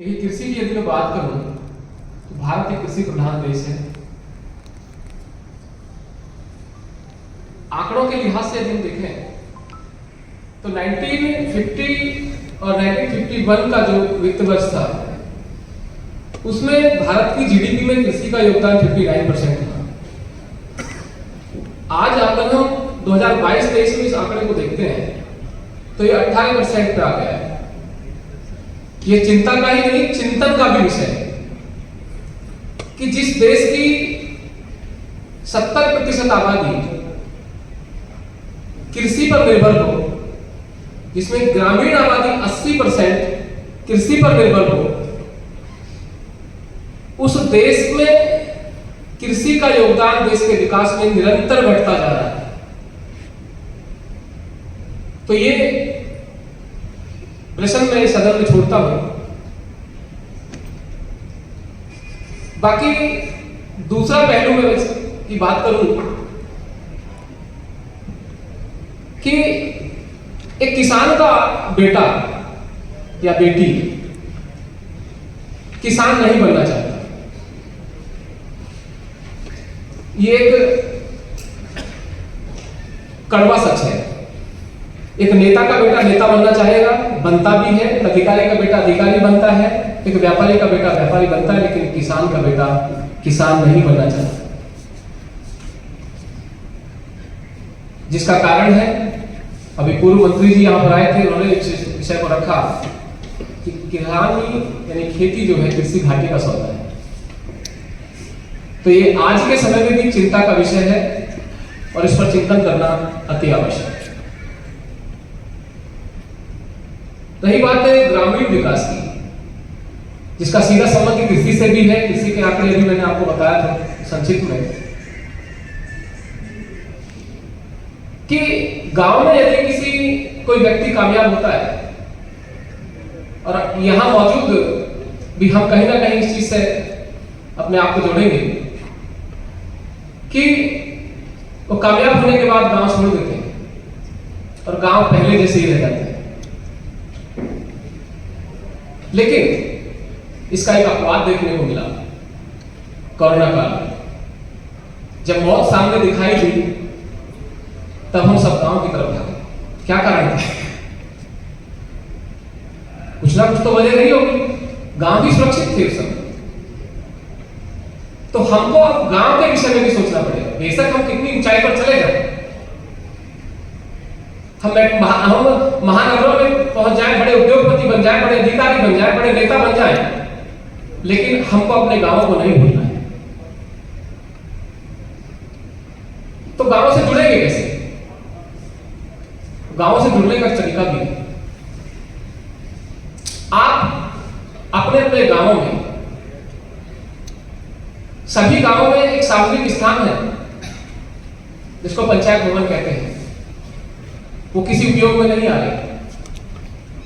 यही कृषि की यदि मैं बात करूं तो भारत एक कृषि प्रधान देश है। आंकड़ों के लिहाज से यदि हम देखें तो 1950 और 1951 का जो वित्त वर्ष था उसमें भारत की जीडीपी में कृषि का योगदान 59% था। आज अगर हम 2022-23 में इस आंकड़े को देखते हैं तो ये 18% पे आ गया है। ये चिंता का ही नहीं, चिंतन का भी विषय है कि जिस देश की 70% आबादी कृषि पर निर्भर हो, जिसमें ग्रामीण आबादी 80% कृषि पर निर्भर हो, उस देश में कृषि का योगदान देश के विकास में निरंतर बढ़ता जा रहा है। तो ये प्रश्न मैं सदन में छोड़ता हूं। बाकी दूसरा पहलू में की बात करूं कि एक किसान का बेटा या बेटी किसान नहीं बनना चाहता। ये एक कड़वा सच है। एक नेता का बेटा नेता बनना चाहेगा, बनता भी है। एक अधिकारी का बेटा अधिकारी बनता है, एक व्यापारी का बेटा व्यापारी बनता है, लेकिन किसान का बेटा किसान नहीं बनना चाहता। जिसका कारण है, अभी पूर्व मंत्री जी यहां पर आए थे, उन्होंने इस विषय को रखा कि किसानी यानी खेती जो है कृषि घाटे का सौदा है। तो ये आज के समय में भी चिंता का विषय है और इस पर चिंतन करना अति आवश्यक है। रही बात है ग्रामीण विकास की, जिसका सीधा संबंध कृषि से भी है। कृषि के आंकड़े भी मैंने आपको बताया था संक्षिप्त में कि गांव में यदि किसी कोई व्यक्ति कामयाब होता है और यहां मौजूद भी हम कहीं ना कहीं इस चीज से अपने आप को जोड़ेंगे कि वो कामयाब होने के बाद गांव छोड़ देते हैं और गांव पहले जैसे ही रह जाते हैं। लेकिन इसका एक अपवाद देखने को मिला कोरोना काल में। जब मौत सामने दिखाई दी तब हम सब गांव की तरफ भागे। क्या कारण था? कुछ ना कुछ तो वजह रही होगी। गांव भी सुरक्षित थे उस समय। तो हमको अब गांव के विषय में भी सोचना पड़ेगा। बेशक हम कितनी ऊंचाई पर चले जाए, हम महानगरों में पहुंच जाए, बड़े उद्योगपति बन जाए, बड़े अधिकारी बन जाए, बड़े नेता बन जाए, लेकिन हमको अपने गांवों को नहीं भूलना है। तो गांवों से जुड़ेंगे कैसे? गांवों से जुड़ने का तरीका भी है। आप अपने अपने गांवों में, सभी गांवों में एक सार्वजनिक स्थान है जिसको पंचायत भवन कहते हैं। वो किसी उपयोग में नहीं आ रहे।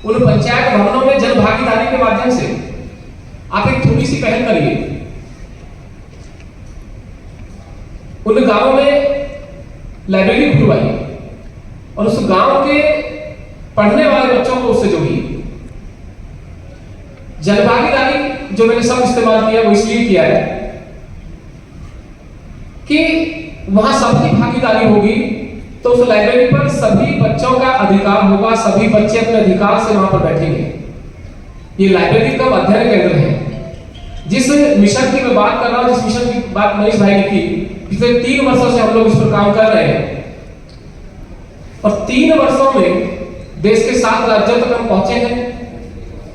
उन पंचायत भवनों में जन भागीदारी के माध्यम से आप एक थोड़ी सी पहल करिए। उन गांवों में लाइब्रेरी खुलवाइए और उस गांव के पढ़ने वाले बच्चों को उससे जोड़िए। जन भागीदारी जो मैंने सब इस्तेमाल किया वो इसलिए किया है कि वहां सबकी भागीदारी होगी तो उस लाइब्रेरी पर सभी बच्चों का अधिकार होगा। सभी बच्चे अपने अधिकार से वहां पर बैठेंगे। ये लाइब्रेरी का अध्ययन केंद्र है। जिस मिशन की मैं बात कर रहा हूं, जिस मिशन की बात मनीष भाई ने की, पिछले 3 वर्षों से हम लोग इस पर काम कर रहे हैं और 3 वर्षों में देश के 7 राज्यों तक हम पहुंचे हैं,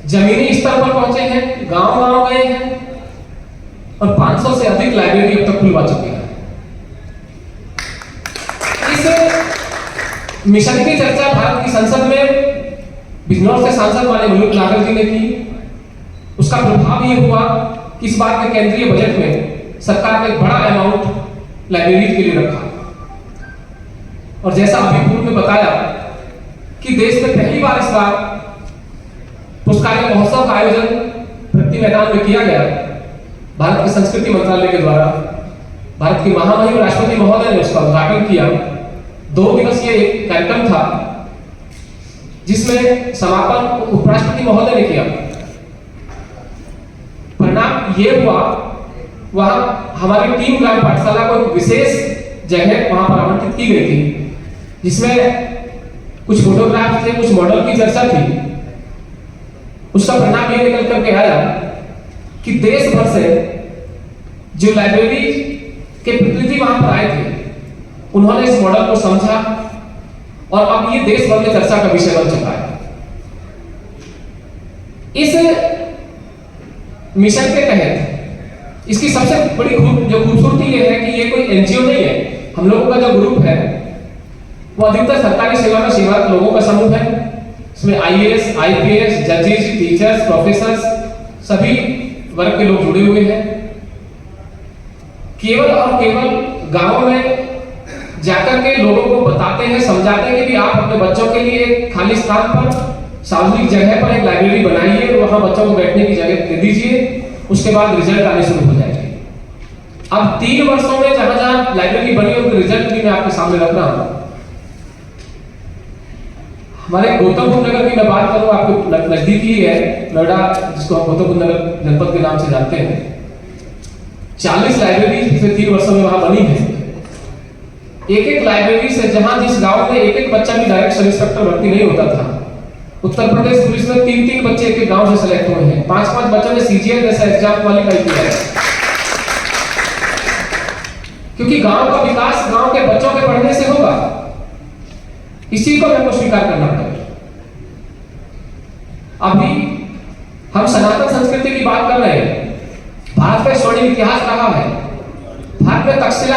जमीनी स्तर पर पहुंचे हैं, गांव गए हैं और 500 से अधिक लाइब्रेरी अब तक खुलवा चुके हैं। मिशन की चर्चा भारत की संसद में बिजनौर से सांसद माननीय मलूक नागर जी ने की। उसका प्रभाव ये हुआ कि इस बार के केंद्रीय बजट में सरकार ने एक बड़ा अमाउंट लाइब्रेरी के लिए रखा। और जैसा अभी पूर्व में बताया कि देश में पहली बार इस बार पुस्तकालय महोत्सव का आयोजन प्रगति मैदान में किया गया। भारत के संस्कृति मंत्रालय के द्वारा भारत की महामहिम राष्ट्रपति महोदय ने उसका उद्घाटन किया। 2 दिवसीय एक कार्यक्रम था जिसमें समापन उपराष्ट्रपति महोदय ने किया। परिणाम ये हुआ, वहां हमारी टीम ग्राम पाठशाला को एक विशेष जगह वहां पर आवंटित की गई थी, जिसमें कुछ फोटोग्राफ थे, कुछ मॉडल की चर्चा थी। उसका परिणाम ये निकल करके आया कि देश भर से जो लाइब्रेरी के प्रतिनिधि वहां पर आए थे, उन्होंने इस मॉडल को समझा और अब ये देश भर में चर्चा का विषय बन चुका है। इस मिशन के तहत इसकी सबसे बड़ी जो खूबसूरती ये है कि ये कोई एनजीओ नहीं है। हम लोगों का जो ग्रुप है वो अधिकतर सरकारी सेवा में सेवारत लोगों का समूह है। इसमें आईएएस, आईपीएस, जजेस, टीचर्स, प्रोफेसर्स, सभी वर्ग के लोग जुड़े हुए हैं। केवल और केवल गांवों में जाकर के लोगों को बताते हैं, समझाते हैं कि आप अपने बच्चों के लिए एक खाली स्थान पर, सार्वजनिक जगह पर एक लाइब्रेरी बनाइए, वहां बच्चों को बैठने की जगह दे दीजिए, उसके बाद रिजल्ट आने शुरू हो जाएंगे। अब 3 वर्षों में जहां जहां लाइब्रेरी बनी उनके रिजल्ट भी मैं आपके सामने रख रहा हूं। हमारे गौतम बुद्ध नगर की मैं बात करूं, आपको नजदीक ही है नोएडा, जिसको हम गौतम बुद्ध नगर जनपद के नाम से जानते हैं। 40 लाइब्रेरी पिछले 3 वर्षों में वहां बनी है। एक लाइब्रेरी से, जहां जिस गांव में एक बच्चा भी डायरेक्ट सब इंस्पेक्टर भर्ती नहीं होता था, उत्तर प्रदेश पुलिस में 3 बच्चे एक गांव से सेलेक्ट हुए हैं। 5 बच्चों ने सीजीएल जैसा एग्जाम क्वालिफाई किया है। क्योंकि गांव का विकास गांव के बच्चों के पढ़ने से होगा, इसी को हमको स्वीकार करना पड़ेगा। अभी हम सनातन संस्कृति की बात कर रहे हैं। भारत का स्वर्णिम इतिहास रहा है। भारत में तक्षशिला